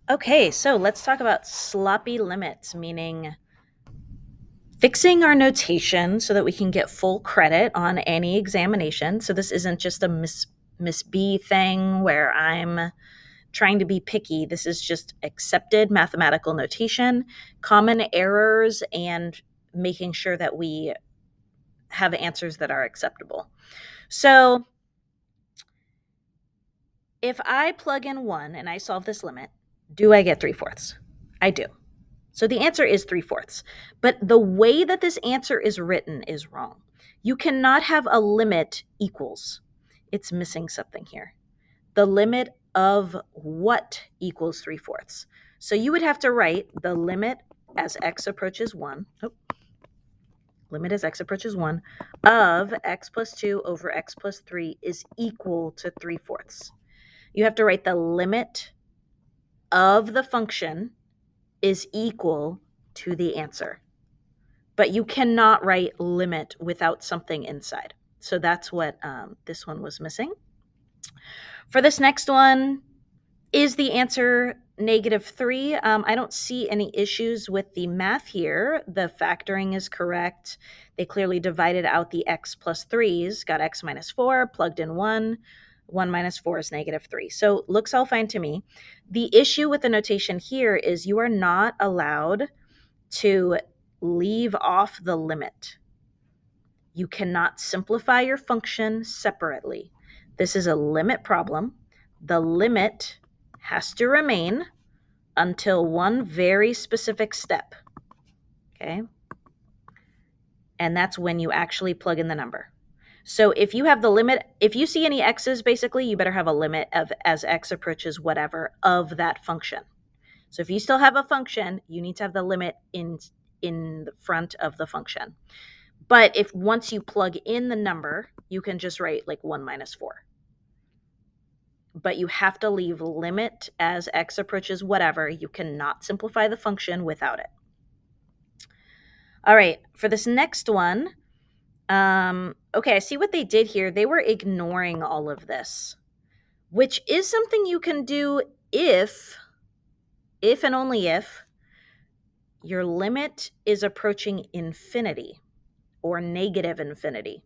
Okay, so let's talk about sloppy limits, meaning fixing our notation so that we can get full credit on any examination. So this isn't just a Miss B thing where I'm trying to be picky. This is just accepted mathematical notation, common errors, and making sure that we have answers that are acceptable. So if I plug in 1 and I solve this limit, do I get 3/4? I do. So the answer is 3/4. But the way that this answer is written is wrong. You cannot have a limit equals. It's missing something here. The limit of what equals 3/4? So you would have to write the limit as x approaches 1. Limit as x approaches 1 of x plus 2 over x plus 3 is equal to 3/4. You have to write the limit of the function is equal to the answer. But you cannot write limit without something inside. So that's what this one was missing. For this next one, is the answer -3? I don't see any issues with the math here. The factoring is correct. They clearly divided out the x plus 3's, got x minus 4, plugged in 1. 1 minus 4 is -3. So looks all fine to me. The issue with the notation here is you are not allowed to leave off the limit. You cannot simplify your function separately. This is a limit problem. The limit has to remain until one very specific step, okay? And that's when you actually plug in the number. So if you have the limit, if you see any x's, basically, you better have a limit of as x approaches whatever of that function. So if you still have a function, you need to have the limit in the front of the function. But if once you plug in the number, you can just write like 1 minus 4. But you have to leave limit as x approaches whatever. You cannot simplify the function without it. All right, for this next one, okay, I see what they did here. They were ignoring all of this, which is something you can do if and only if, your limit is approaching infinity or negative infinity.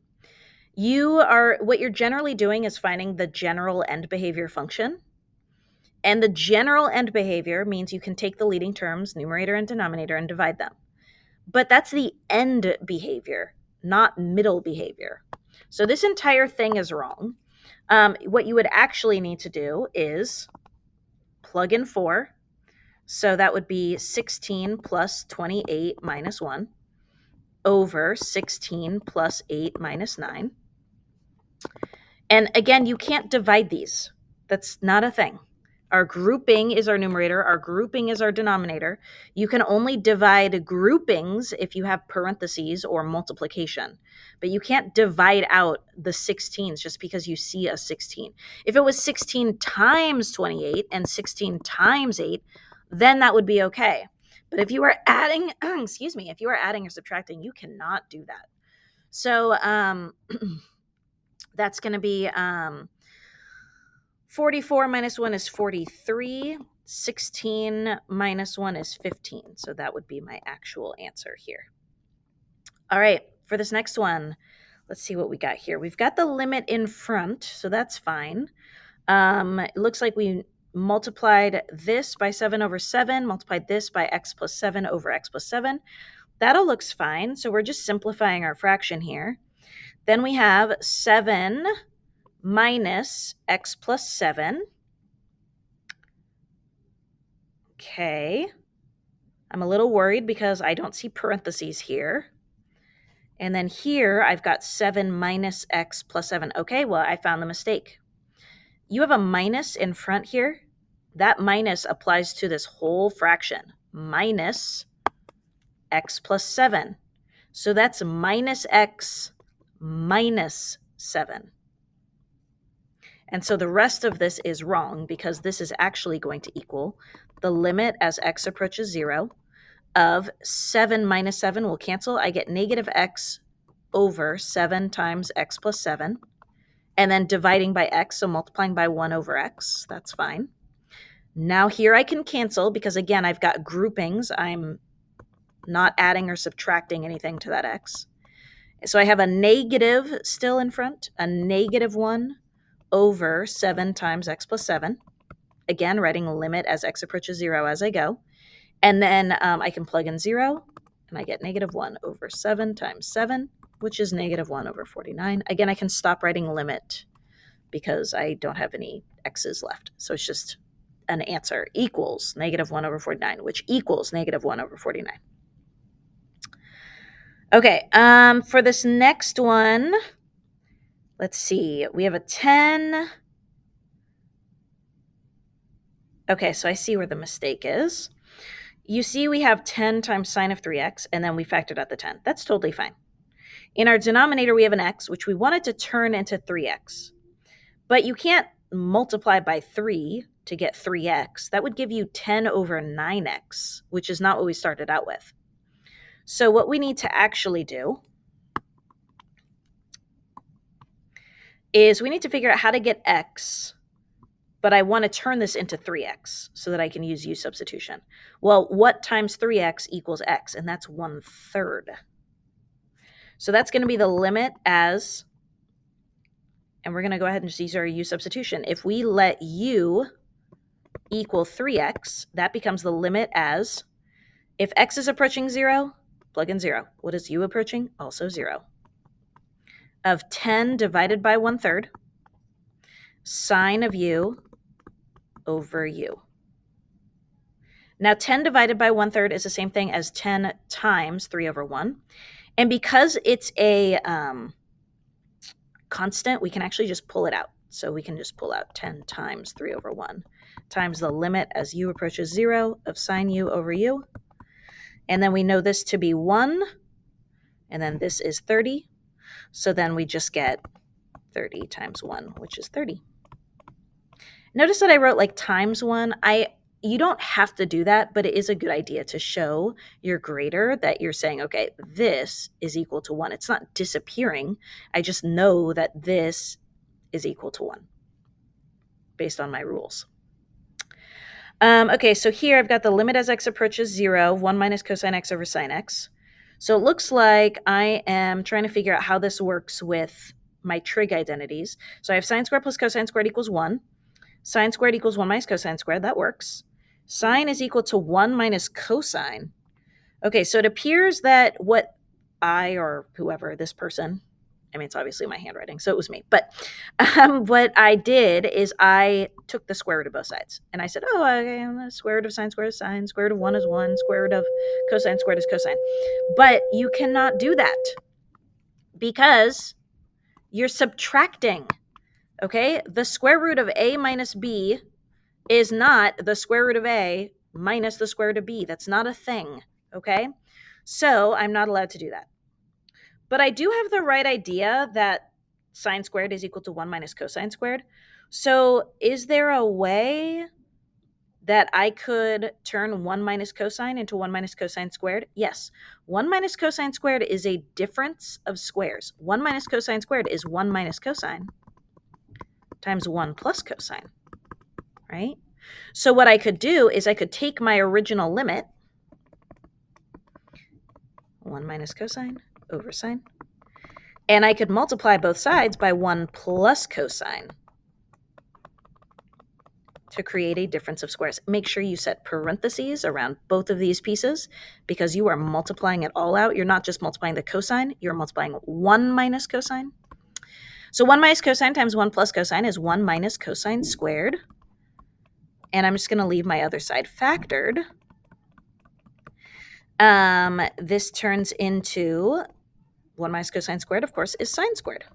What you're generally doing is finding the general end behavior function. And the general end behavior means you can take the leading terms, numerator and denominator, and divide them. But that's the end behavior, not middle behavior. So this entire thing is wrong. What you would actually need to do is plug in 4. So that would be 16 plus 28 minus 1 over 16 plus 8 minus 9. And again, you can't divide these. That's not a thing. Our grouping is our numerator. Our grouping is our denominator. You can only divide groupings if you have parentheses or multiplication. But you can't divide out the 16s just because you see a 16. If it was 16 times 28 and 16 times 8, then that would be okay. But if you are adding, if you are adding or subtracting, you cannot do that. So that's going to be 44 minus 1 is 43. 16 minus 1 is 15. So that would be my actual answer here. All right, for this next one, let's see what we got here. We've got the limit in front, so that's fine. It looks like we multiplied this by 7 over 7, multiplied this by x plus 7 over x plus 7. That all looks fine. So we're just simplifying our fraction here. Then we have 7 minus x plus 7. Okay. I'm a little worried because I don't see parentheses here. And then here I've got 7 minus x plus 7. Okay, well, I found the mistake. You have a minus in front here. That minus applies to this whole fraction. Minus x plus 7. So that's minus x minus 7. And so the rest of this is wrong because this is actually going to equal the limit as x approaches 0 of 7 minus 7 will cancel. I get negative x over 7 times x plus 7. And then dividing by x, so multiplying by 1 over x. That's fine. Now here I can cancel because, again, I've got groupings. I'm not adding or subtracting anything to that x. So I have a negative still in front, a negative 1 over 7 times x plus 7. Again, writing a limit as x approaches 0 as I go. And then I can plug in 0, and I get negative 1 over 7 times 7, which is negative 1 over 49. Again, I can stop writing limit because I don't have any x's left. So it's just an answer equals negative 1 over 49, which equals negative 1 over 49. Okay, for this next one, let's see. We have a 10. Okay, so I see where the mistake is. You see we have 10 times sine of 3x, and then we factored out the 10. That's totally fine. In our denominator, we have an x, which we wanted to turn into 3x. But you can't multiply by 3 to get 3x. That would give you 10 over 9x, which is not what we started out with. So what we need to actually do is we need to figure out how to get x, but I want to turn this into 3x so that I can use u substitution. Well, what times 3x equals x? And that's 1/3. So that's going to be the limit as, and we're going to go ahead and just use our u substitution. If we let u equal 3x, that becomes the limit as, if x is approaching 0, plug in 0. What is u approaching? Also 0. Of 10 divided by 1/3, sine of u over u. Now 10 divided by 1/3 is the same thing as 10 times 3 over 1. And because it's a constant, we can actually just pull it out. So we can just pull out 10 times 3 over 1 times the limit as u approaches 0 of sine u over u. And then we know this to be 1, and then this is 30. So then we just get 30 times 1, which is 30. Notice that I wrote like times 1. You don't have to do that, but it is a good idea to show your grader that you're saying, okay, this is equal to 1. It's not disappearing. I just know that this is equal to 1 based on my rules. Okay, so here I've got the limit as x approaches 0, 1 minus cosine x over sine x. So it looks like I am trying to figure out how this works with my trig identities. So I have sine squared plus cosine squared equals 1. Sine squared equals 1 minus cosine squared. That works. Sine is equal to 1 minus cosine. Okay, so it appears that what I, or whoever, this person, I mean, it's obviously my handwriting, so it was me. But what I did is I took the square root of both sides. And I said, oh, okay, the square root of sine squared is sine. Square root of 1 is 1. Square root of cosine squared is cosine. But you cannot do that because you're subtracting. Okay, the square root of a minus b is not the square root of a minus the square root of b. That's not a thing, okay? So I'm not allowed to do that. But I do have the right idea that sine squared is equal to 1 minus cosine squared. So is there a way that I could turn 1 minus cosine into 1 minus cosine squared? Yes. 1 minus cosine squared is a difference of squares. 1 minus cosine squared is 1 minus cosine times 1 plus cosine, right? So what I could do is I could take my original limit, 1 minus cosine over sine, and I could multiply both sides by 1 plus cosine to create a difference of squares. Make sure you set parentheses around both of these pieces because you are multiplying it all out. You're not just multiplying the cosine, you're multiplying 1 minus cosine. So 1 minus cosine times 1 plus cosine is 1 minus cosine squared. And I'm just going to leave my other side factored. This turns into 1 minus cosine squared, of course, is sine squared.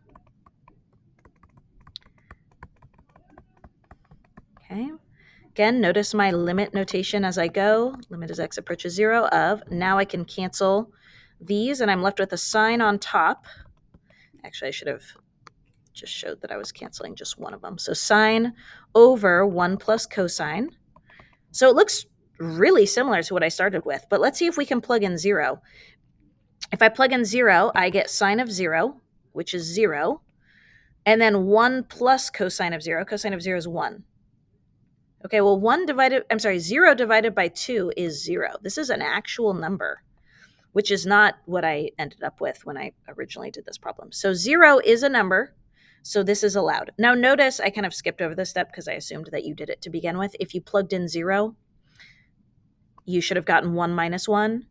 Okay. Again, notice my limit notation as I go. Limit as x approaches 0 of. Now I can cancel these, and I'm left with a sign on top. Actually, I should have just showed that I was canceling just one of them. So sine over 1 plus cosine. So it looks really similar to what I started with, but let's see if we can plug in 0. If I plug in 0, I get sine of 0, which is 0, and then 1 plus cosine of 0. Cosine of 0 is 1. Okay, well, 0 divided by 2 is 0. This is an actual number, which is not what I ended up with when I originally did this problem. So 0 is a number, so this is allowed. Now notice I kind of skipped over this step because I assumed that you did it to begin with. If you plugged in 0, you should have gotten 1 minus 1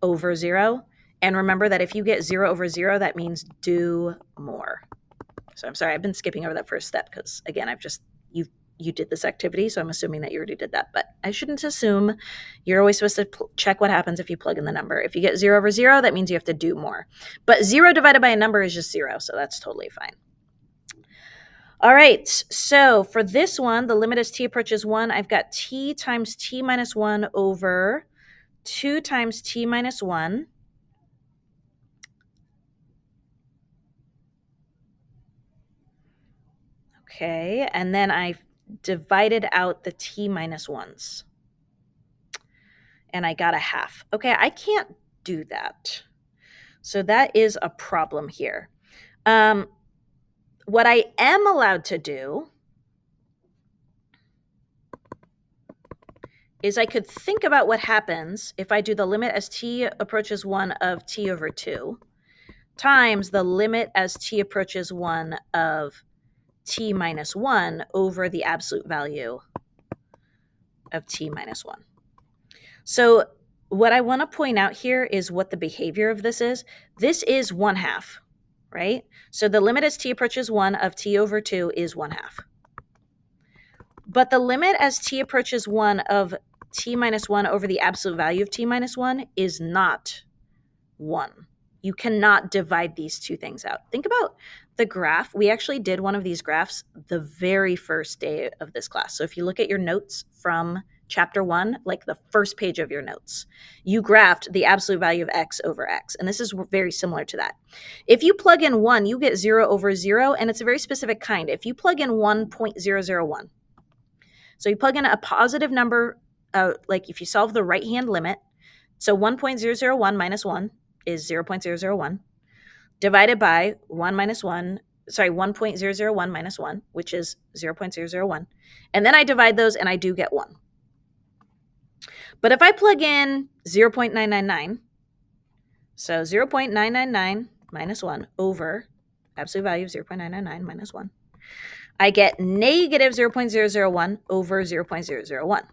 over 0. And remember that if you get 0 over 0, that means do more. So I'm sorry, I've been skipping over that first step because, again, you did this activity, so I'm assuming that you already did that. But I shouldn't assume. You're always supposed to check what happens if you plug in the number. If you get 0 over 0, that means you have to do more. But 0 divided by a number is just 0, so that's totally fine. All right, so for this one, the limit as t approaches 1, I've got t times t minus 1 over 2 times t minus 1. Okay, and then I've divided out the t minus 1s. And I got a half. Okay, I can't do that. So that is a problem here. What I am allowed to do is I could think about what happens if I do the limit as t approaches 1 of t over 2 times the limit as t approaches 1 of t minus 1 over the absolute value of t minus 1. So what I want to point out here is what the behavior of this is. This is 1/2, right? So the limit as t approaches 1 of t over 2 is 1/2. But the limit as t approaches 1 of t minus 1 over the absolute value of t minus 1 is not 1. You cannot divide these two things out. Think about the graph. We actually did one of these graphs the very first day of this class. So if you look at your notes from chapter 1, like the first page of your notes, you graphed the absolute value of x over x. And this is very similar to that. If you plug in 1, you get 0 over 0, and it's a very specific kind. If you plug in 1.001, so you plug in a positive number, like if you solve the right-hand limit, so 1.001 minus 1 is 0.001, divided by 1.001 minus 1, which is 0.001. And then I divide those and I do get 1. But if I plug in 0.999, so 0.999 minus 1 over absolute value of 0.999 minus 1, I get negative 0.001 over 0.001.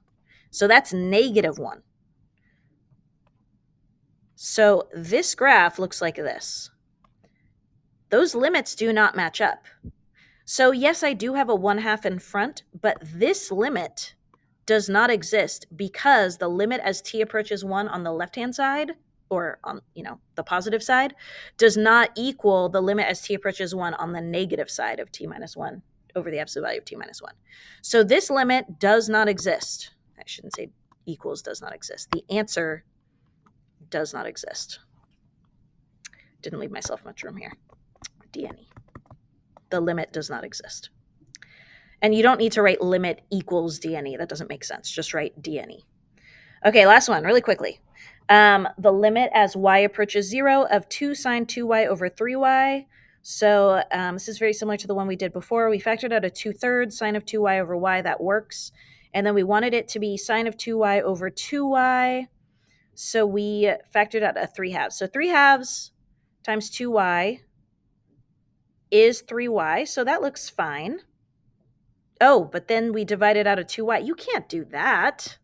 So that's negative 1. So this graph looks like this. Those limits do not match up. So yes, I do have a 1/2 in front, but this limit does not exist because the limit as t approaches 1 on the left-hand side, or on the positive side, does not equal the limit as t approaches 1 on the negative side of t minus 1 over the absolute value of t minus 1. So this limit does not exist. I shouldn't say equals does not exist. The answer does not exist. Didn't leave myself much room here. DNE. The limit does not exist. And you don't need to write limit equals DNE. That doesn't make sense. Just write DNE. Okay, last one, really quickly. The limit as y approaches 0 of 2 sine 2y over 3y. So this is very similar to the one we did before. We factored out a 2/3 sine of 2y over y. That works. And then we wanted it to be sine of 2y over 2y. So we factored out a 3/2. So 3/2 times 2y is 3y. So that looks fine. Oh, but then we divided out a 2y. You can't do that.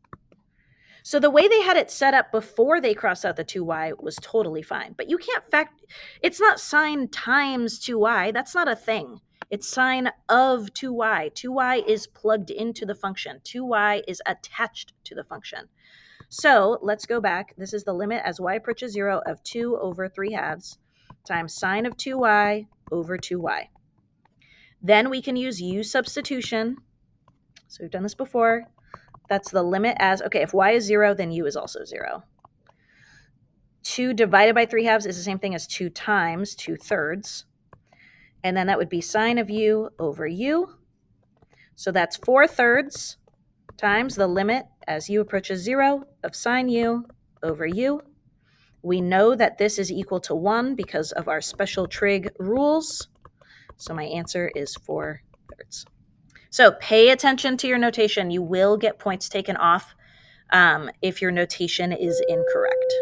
So the way they had it set up before they crossed out the 2y was totally fine. But you can't it's not sine times 2y. That's not a thing. It's sine of 2y. 2y is plugged into the function. 2y is attached to the function. So let's go back. This is the limit as y approaches 0 of 2 over 3/2 times sine of 2y over 2y. Then we can use u substitution. So we've done this before. That's the limit as, okay, if y is 0, then u is also 0. 2 divided by 3/2 is the same thing as 2 times 2/3. And then that would be sine of u over u. So that's 4/3 times the limit as u approaches 0 of sine u over u. We know that this is equal to 1 because of our special trig rules. So my answer is 4/3. So pay attention to your notation. You will get points taken off if your notation is incorrect.